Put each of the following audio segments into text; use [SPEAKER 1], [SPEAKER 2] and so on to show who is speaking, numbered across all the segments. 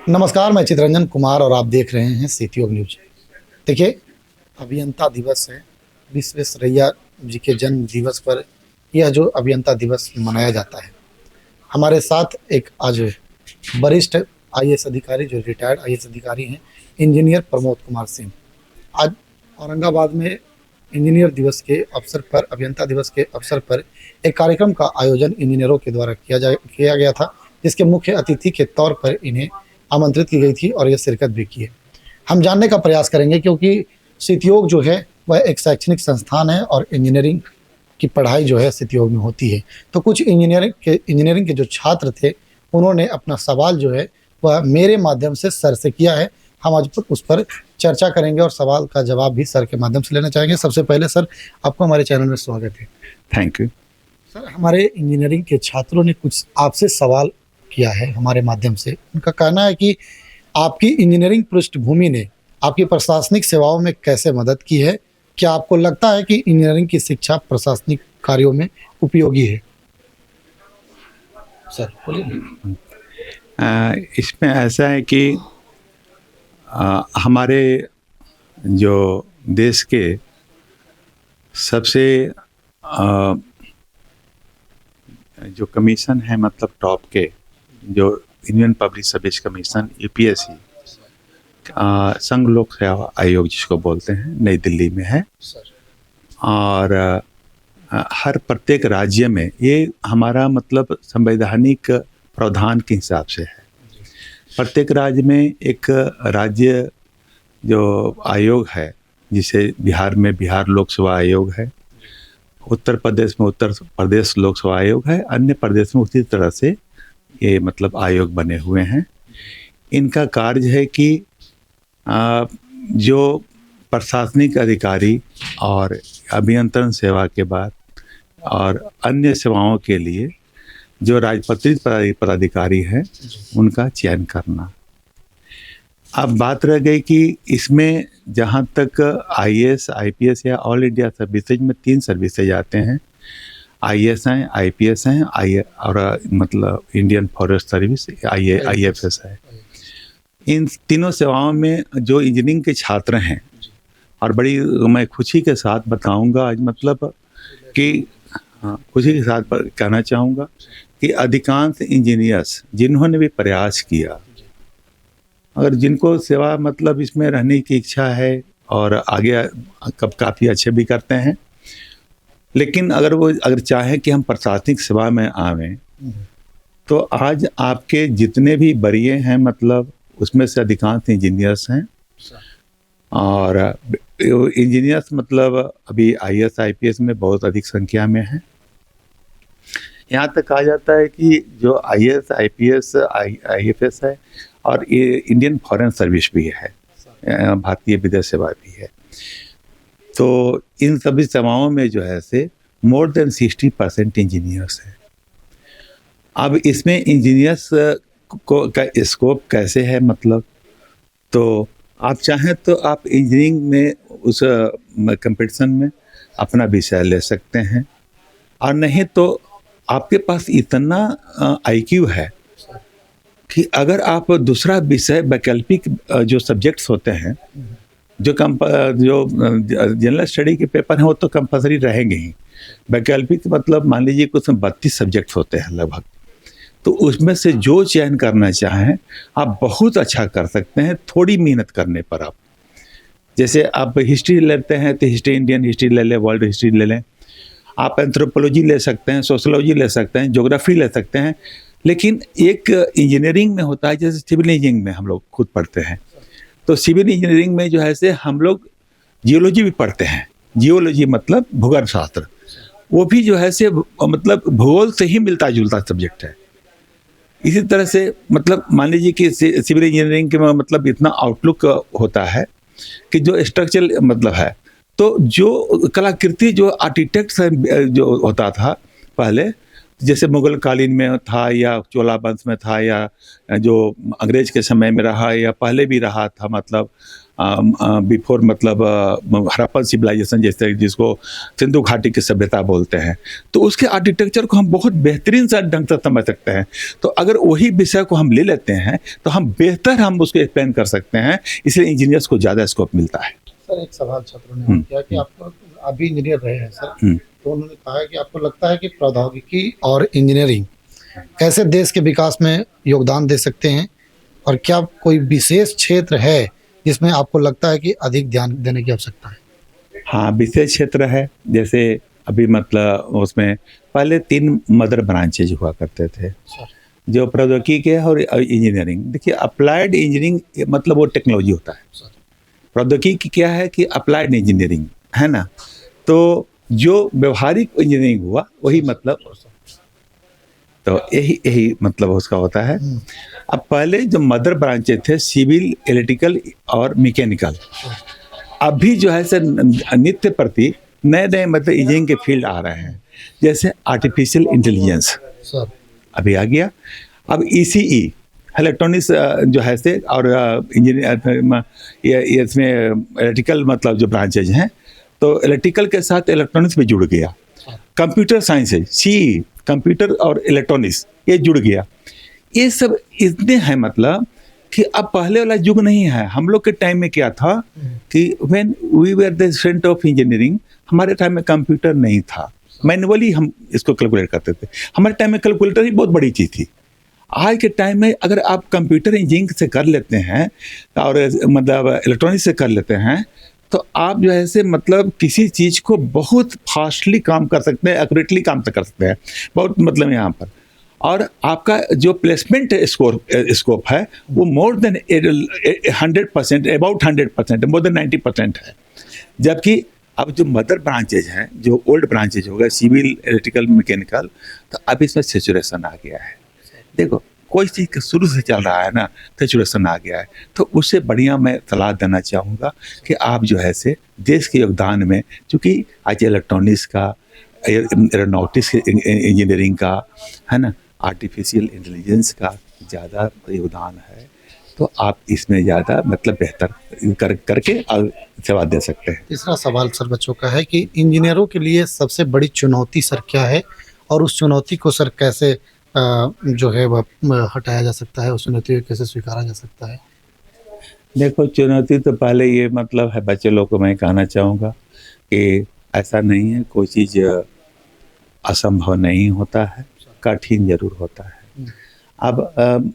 [SPEAKER 1] नमस्कार, मैं चितरंजन कुमार और आप देख रहे हैं सीटीओ न्यूज। देखिए, अभियंता दिवस है। विश्वेश्वरैया जी के जन्म दिवस पर यह जो अभियंता दिवस मनाया जाता है। हमारे साथ एक आज वरिष्ठ आईएएस अधिकारी, जो रिटायर्ड आईएएस अधिकारी हैं, इंजीनियर प्रमोद कुमार सिंह। आज औरंगाबाद में इंजीनियर दिवस के अवसर पर, अभियंता दिवस के अवसर पर एक कार्यक्रम का आयोजन इंजीनियरों के द्वारा किया गया था, जिसके मुख्य अतिथि के तौर पर इन्हें आमंत्रित की गई थी और ये शिरकत भी की है। हम जानने का प्रयास करेंगे, क्योंकि सितयोग जो है वह एक शैक्षणिक संस्थान है और इंजीनियरिंग की पढ़ाई जो है सितयोग में होती है। तो कुछ इंजीनियरिंग के जो छात्र थे, उन्होंने अपना सवाल जो है वह मेरे माध्यम से सर से किया है। हम आज उस पर चर्चा करेंगे और सवाल का जवाब भी सर के माध्यम से लेना चाहेंगे। सबसे पहले सर, आपको हमारे चैनल में स्वागत है।
[SPEAKER 2] Thank you.
[SPEAKER 1] सर, हमारे इंजीनियरिंग के छात्रों ने कुछ आपसे सवाल किया है हमारे माध्यम से। उनका कहना है कि आपकी इंजीनियरिंग पृष्ठभूमि ने आपकी प्रशासनिक सेवाओं में कैसे मदद की है? क्या आपको लगता है कि इंजीनियरिंग की शिक्षा प्रशासनिक कार्यों में उपयोगी है? सर बोलिए।
[SPEAKER 2] इसमें ऐसा है कि हमारे जो देश के सबसे जो कमीशन है, मतलब टॉप के, जो Indian public service commission UPSC, संघ लोक सेवा आयोग जिसको बोलते हैं, नई दिल्ली में है। और हर प्रत्येक राज्य में ये हमारा मतलब संवैधानिक प्रावधान के हिसाब से है। प्रत्येक राज्य में एक राज्य जो आयोग है, जिसे बिहार में बिहार लोक सेवा आयोग है, उत्तर प्रदेश में उत्तर प्रदेश लोक सेवा आयोग है, अन्य प्रदेश में उसी तरह से ये मतलब आयोग बने हुए हैं। इनका कार्य है कि जो प्रशासनिक अधिकारी और अभियंत्रण सेवा के बाद और अन्य सेवाओं के लिए जो राजपत्रित पदाधिकारी हैं, उनका चयन करना। अब बात रह गई कि इसमें जहाँ तक आईएएस, आईपीएस या ऑल इंडिया सर्विसेज में 3 सर्विसेज आते हैं। आईएएस हैं, आईपीएस हैं, और मतलब इंडियन फॉरेस्ट सर्विस, आईएफएस है। इन तीनों सेवाओं में जो इंजीनियरिंग के छात्र हैं, और बड़ी मैं खुशी के साथ बताऊंगा आज, मतलब कि खुशी के साथ कहना चाहूँगा कि अधिकांश इंजीनियर्स जिन्होंने भी प्रयास किया, अगर जिनको सेवा मतलब इसमें रहने की इच्छा है और आगे काफ़ी अच्छे भी करते हैं, लेकिन अगर चाहें कि हम प्रशासनिक सेवा में आवें, तो आज आपके जितने भी वरीय हैं, मतलब उसमें से अधिकांश इंजीनियर्स हैं। और इंजीनियर्स मतलब अभी आईएएस आईपीएस में बहुत अधिक संख्या में है। यहाँ तक कहा जाता है कि जो आईएएस आईपीएस आईएफएस है और ये इंडियन फॉरेन सर्विस भी है, भारतीय विदेश सेवा भी है। तो इन सभी सेवाओं में जो है से मोर देन 60% इंजीनियर्स हैं। अब इसमें इंजीनियर्स को का स्कोप कैसे है, मतलब तो आप चाहें तो आप इंजीनियरिंग में उस कंपटीशन में अपना विषय ले सकते हैं, और नहीं तो आपके पास इतना आईक्यू है कि अगर आप दूसरा विषय, वैकल्पिक जो सब्जेक्ट्स होते हैं, जो जनरल स्टडी के पेपर हैं, वो तो कंपलसरी रहेंगे ही। वैकल्पिक मतलब मान लीजिए कुछ 32 सब्जेक्ट्स होते हैं लगभग, तो उसमें से जो चयन करना चाहें आप बहुत अच्छा कर सकते हैं, थोड़ी मेहनत करने पर। आप जैसे आप हिस्ट्री लेते हैं तो हिस्ट्री, इंडियन हिस्ट्री ले लें, वर्ल्ड हिस्ट्री ले लें, आप एंथ्रोपोलॉजी ले सकते हैं, सोशोलॉजी ले सकते हैं, ज्योग्राफी ले सकते हैं। लेकिन एक इंजीनियरिंग में होता है, जैसे सिविल इंजीनियरिंग में हम लोग खुद पढ़ते हैं, तो सिविल इंजीनियरिंग में जो है से हम लोग जियोलॉजी भी पढ़ते हैं। जियोलॉजी मतलब भूगर्भ शास्त्र, वो भी जो है से मतलब भूगोल से ही मिलता जुलता सब्जेक्ट है। इसी तरह से मतलब मान लीजिए कि सिविल इंजीनियरिंग के मतलब इतना आउटलुक होता है कि जो स्ट्रक्चरल मतलब है, तो जो कलाकृति, जो आर्किटेक्ट जो होता था पहले, जैसे मुगल कालीन में था या चोला वंश में था या जो अंग्रेज के समय में रहा या पहले भी रहा था, मतलब बिफोर मतलब हड़प्पन सिविलाइजेशन, जैसे जिसको सिंधु घाटी की सभ्यता बोलते हैं, तो उसके आर्किटेक्चर को हम बहुत बेहतरीन सा ढंग से समझ सकते हैं। तो अगर वही विषय को हम ले लेते हैं तो हम उसको एक्सप्लेन कर सकते हैं, इसलिए इंजीनियर्स को ज़्यादा स्कोप मिलता है।
[SPEAKER 1] सर एक सवाल छात्रों ने किया कि आपको, आप भी इंजीनियर रहे हैं सर, तो उन्होंने कहा है कि आपको लगता है कि प्रौद्योगिकी और इंजीनियरिंग कैसे देश के विकास में योगदान दे सकते हैं, और क्या कोई विशेष क्षेत्र है जिसमें आपको लगता है कि अधिक ध्यान देने की आवश्यकता है?
[SPEAKER 2] हाँ, विशेष क्षेत्र है, जैसे अभी मतलब उसमें पहले 3 मदर ब्रांचेज हुआ करते थे, जो प्रौद्योगिकी है और इंजीनियरिंग। देखिए, अप्लाइड इंजीनियरिंग मतलब वो टेक्नोलॉजी होता है, प्रौद्योगिकी क्या है कि अप्लाइड इंजीनियरिंग है ना। तो जो व्यवहारिक इंजीनियरिंग हुआ वही मतलब, तो यही मतलब उसका होता है। अब पहले जो मदर ब्रांचेज थे सिविल, इलेक्ट्रिकल और मैकेनिकल, अभी जो है सर नित्य प्रति नए नए मतलब इंजीनियरिंग के फील्ड आ रहे हैं, जैसे आर्टिफिशियल इंटेलिजेंस अभी आ गया। अब ECE इलेक्ट्रॉनिक्स जो है से, और इंजीनियर इसमें इलेक्ट्रिकल मतलब जो ब्रांचेज हैं, तो इलेक्ट्रिकल के साथ इलेक्ट्रॉनिक्स भी जुड़ गया। कंप्यूटर साइंसेज CE, कंप्यूटर और इलेक्ट्रॉनिक्स ये जुड़ गया। ये सब इतने हैं मतलब कि अब पहले वाला युग नहीं है। हम लोग के टाइम में क्या था कि when we were the student of engineering, हमारे टाइम में कंप्यूटर नहीं था, मैनुअली हम इसको कैलकुलेट करते थे। हमारे टाइम में कैलकुलेटर ही बहुत बड़ी चीज़ थी। आज के टाइम में अगर आप कंप्यूटर इंजीनियरिंग से कर लेते हैं और मतलब इलेक्ट्रॉनिक्स से कर लेते हैं, तो आप जो है से मतलब किसी चीज़ को बहुत फास्टली काम कर सकते हैं, एक्यूरेटली काम कर सकते हैं बहुत मतलब यहाँ पर। और आपका जो प्लेसमेंट स्कोप है वो more than 100%, about 100%, more than 90% है। जबकि अब जो मदर ब्रांचेज हैं, जो ओल्ड ब्रांचेज हो गए सिविल, इलेक्ट्रिकल, मैकेनिकल, तो अब इसमें सेचुरेशन आ गया है। देखो, कोई चीज़ शुरू से चल रहा है ना, सेचुरेशन आ गया है, तो उससे बढ़िया मैं सलाह देना चाहूँगा कि आप जो है से देश के योगदान में, चूँकि आज इलेक्ट्रॉनिक्स का, एरोनॉटिक्स इंजीनियरिंग का, है ना, आर्टिफिशियल इंटेलिजेंस का ज़्यादा योगदान है, तो आप इसमें ज़्यादा मतलब बेहतर करके सेवा दे सकते हैं।
[SPEAKER 1] तीसरा सवाल सर बच्चों का है कि इंजीनियरों के लिए सबसे बड़ी चुनौती सर क्या है, और उस चुनौती को सर कैसे जो है वह हटाया जा सकता है, उस चुनौती को कैसे स्वीकारा जा सकता है?
[SPEAKER 2] देखो, चुनौती तो पहले ये मतलब है, बच्चे लोग को मैं कहना चाहूँगा कि ऐसा नहीं है, कोई चीज़ असंभव नहीं होता है, कठिन जरूर होता है। अब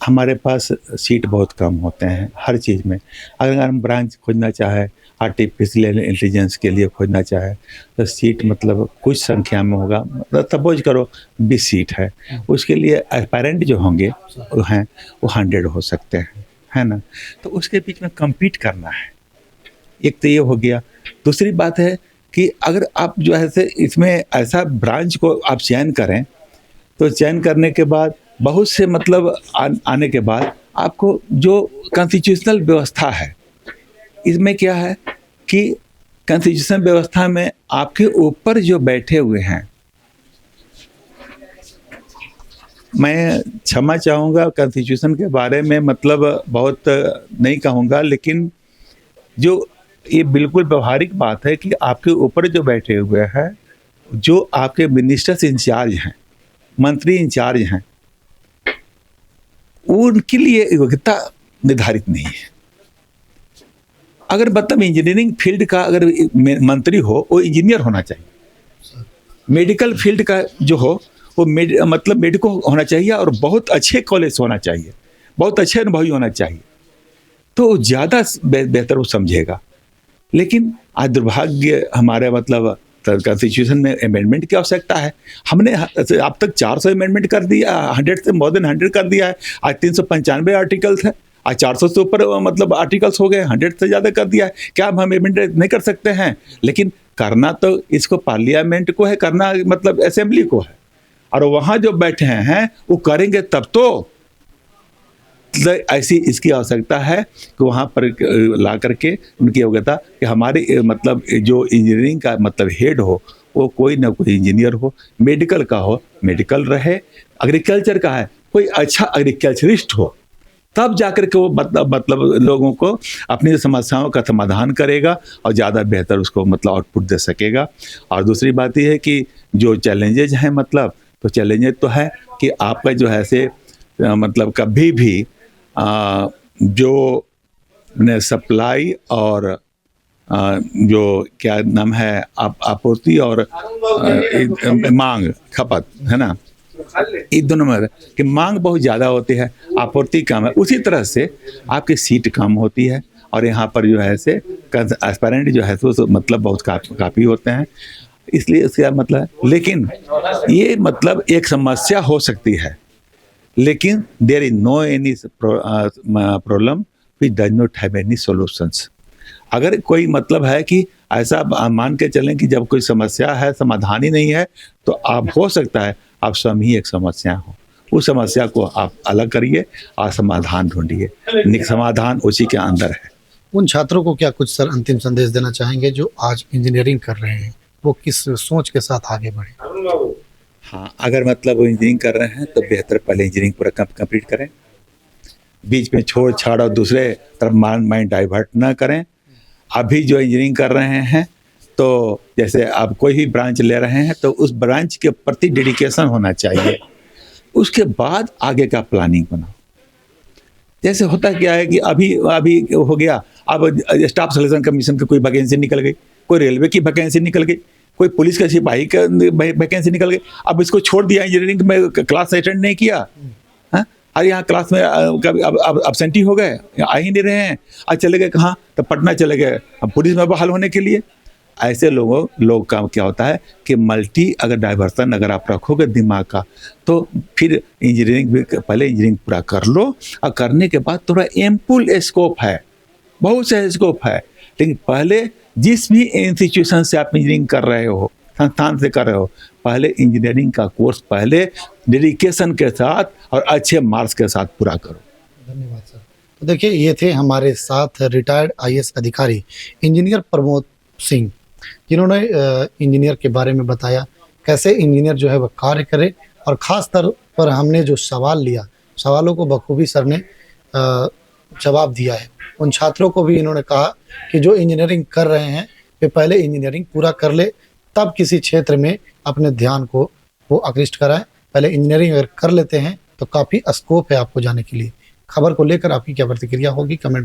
[SPEAKER 2] हमारे पास सीट बहुत कम होते हैं हर चीज़ में। अगर हम ब्रांच खोजना चाहे, आर्टिफिशियल इंटेलिजेंस के लिए खोजना चाहे, तो सीट मतलब कुछ संख्या में होगा। सपोज करो 20 सीट है, उसके लिए एस्पायरेंट जो होंगे वो हैं वो 100 हो सकते हैं, है ना। तो उसके बीच में compete करना है, एक तो ये हो गया। दूसरी बात है कि अगर आप जो है से इसमें ऐसा ब्रांच को आप चयन करें, तो चयन करने के बाद बहुत से मतलब आने के बाद आपको जो कॉन्स्टिट्यूशनल व्यवस्था है, इसमें क्या है कि कॉन्स्टिट्यूशन व्यवस्था में आपके ऊपर जो बैठे हुए हैं, मैं क्षमा चाहूँगा कॉन्स्टिट्यूशन के बारे में मतलब बहुत नहीं कहूँगा, लेकिन जो ये बिल्कुल व्यवहारिक बात है कि आपके ऊपर जो बैठे हुए हैं, जो आपके मिनिस्टर्स इंचार्ज हैं, मंत्री इंचार्ज हैं, उनके लिए योग्यता निर्धारित नहीं है। अगर मतलब इंजीनियरिंग फील्ड का अगर मंत्री हो, वो इंजीनियर होना चाहिए। मेडिकल फील्ड का जो हो वो मतलब मेडिको होना चाहिए, और बहुत अच्छे कॉलेज होना चाहिए, बहुत अच्छे अनुभवी होना चाहिए, तो ज़्यादा बेहतर वो समझेगा। लेकिन आज दुर्भाग्य हमारे मतलब कॉन्स्टिट्यूशन में अमेंडमेंट की आवश्यकता है। हमने अब तक 400 अमेंडमेंट कर दिया, 100 से मोर देन 100 कर दिया है। आज 395 आर्टिकल्स है, आज 400 से ऊपर मतलब आर्टिकल्स हो गए, 100 से ज़्यादा कर दिया है। क्या हम अमेंडमेंट नहीं कर सकते हैं? लेकिन करना तो इसको पार्लियामेंट को है, करना मतलब असेंबली को है, और वहाँ जो बैठे हैं वो करेंगे तब तो ऐसी इसकी आवश्यकता है कि वहाँ पर ला करके उनकी योग्यता कि हमारे मतलब जो इंजीनियरिंग का मतलब हेड हो वो कोई ना कोई इंजीनियर हो, मेडिकल का हो मेडिकल रहे, एग्रीकल्चर का है कोई अच्छा एग्रीकल्चरिस्ट हो, तब जाकर के वो मतलब लोगों को अपनी समस्याओं का समाधान करेगा और ज़्यादा बेहतर उसको मतलब आउटपुट दे सकेगा। और दूसरी बात यह है कि जो चैलेंजेज हैं मतलब तो चैलेंजेज तो है कि आपका जो है से मतलब कभी भी जो सप्लाई और जो क्या नाम है आपूर्ति और मांग खपत है ना, इन दोनों में कि मांग बहुत ज़्यादा होती है, आपूर्ति कम है, उसी तरह से आपकी सीट कम होती है और यहाँ पर जो है से एस्पायरेंट जो है तो मतलब बहुत काफ़ी होते हैं। इसलिए इसका मतलब है, लेकिन ये मतलब एक समस्या हो सकती है, लेकिन there is no any problem which does not have any solutions. अगर कोई मतलब है कि ऐसा मान के चलें कि जब कोई समस्या है समाधान ही नहीं है, तो आप हो सकता है आप स्वयं ही एक समस्या हो, उस समस्या को आप अलग करिए और समाधान ढूंढिए, समाधान उसी के अंदर है।
[SPEAKER 1] उन छात्रों को क्या कुछ सर अंतिम संदेश देना चाहेंगे जो आज इंजीनियरिंग कर रहे हैं, वो किस सोच के साथ आगे बढ़े?
[SPEAKER 2] हाँ, अगर मतलब वो इंजीनियरिंग कर रहे हैं तो बेहतर पहले इंजीनियरिंग पूरा कंप्लीट करें, बीच में छोड़ छाड़ और दूसरे तरफ माइंड डाइवर्ट ना करें। अभी जो इंजीनियरिंग कर रहे हैं तो जैसे आप कोई भी ब्रांच ले रहे हैं तो उस ब्रांच के प्रति डेडिकेशन होना चाहिए, उसके बाद आगे का प्लानिंग बनाओ। जैसे होता क्या है कि अभी हो गया, अब स्टाफ सिलेक्शन कमीशन की कोई वैकेंसी निकल गई, कोई रेलवे की वैकेंसी निकल गई, कोई पुलिस का सिपाही का वैकेंसी निकल गई, अब इसको छोड़ दिया, इंजीनियरिंग में क्लास अटेंड नहीं किया, अरे यहाँ क्लास में कभी अब अब्सेंटी हो गए, आ ही नहीं रहे हैं, आज चले गए कहाँ, तो पटना चले गए अब पुलिस में बहाल होने के लिए। ऐसे लोग का क्या होता है कि मल्टी अगर डाइवर्सन अगर आप रखोगे दिमाग का, तो फिर इंजीनियरिंग भी पहले इंजीनियरिंग पूरा कर लो और करने के बाद थोड़ा एम्पुल स्कोप है, बहुत से स्कोप है, लेकिन पहले जिस भी इंस्टीट्यूशन से आप इंजीनियरिंग कर रहे हो, संस्थान से कर रहे हो, पहले इंजीनियरिंग का कोर्स पहले डेडिकेशन के साथ और अच्छे मार्क्स के साथ पूरा करो।
[SPEAKER 1] धन्यवाद सर। तो देखिए, ये थे हमारे साथ रिटायर्ड आईएएस अधिकारी इंजीनियर प्रमोद सिंह, जिन्होंने इंजीनियर के बारे में बताया कैसे इंजीनियर जो है वह कार्य करे, और ख़ास तौर पर हमने जो सवाल लिया, सवालों को बखूबी सर ने जवाब दिया है। उन छात्रों को भी इन्होंने कहा कि जो इंजीनियरिंग कर रहे हैं वे पहले इंजीनियरिंग पूरा कर ले, तब किसी क्षेत्र में अपने ध्यान को वो आकृष्ट कराएं। पहले इंजीनियरिंग अगर कर लेते हैं तो काफ़ी स्कोप है आपको जाने के लिए। खबर को लेकर आपकी क्या प्रतिक्रिया होगी, कमेंट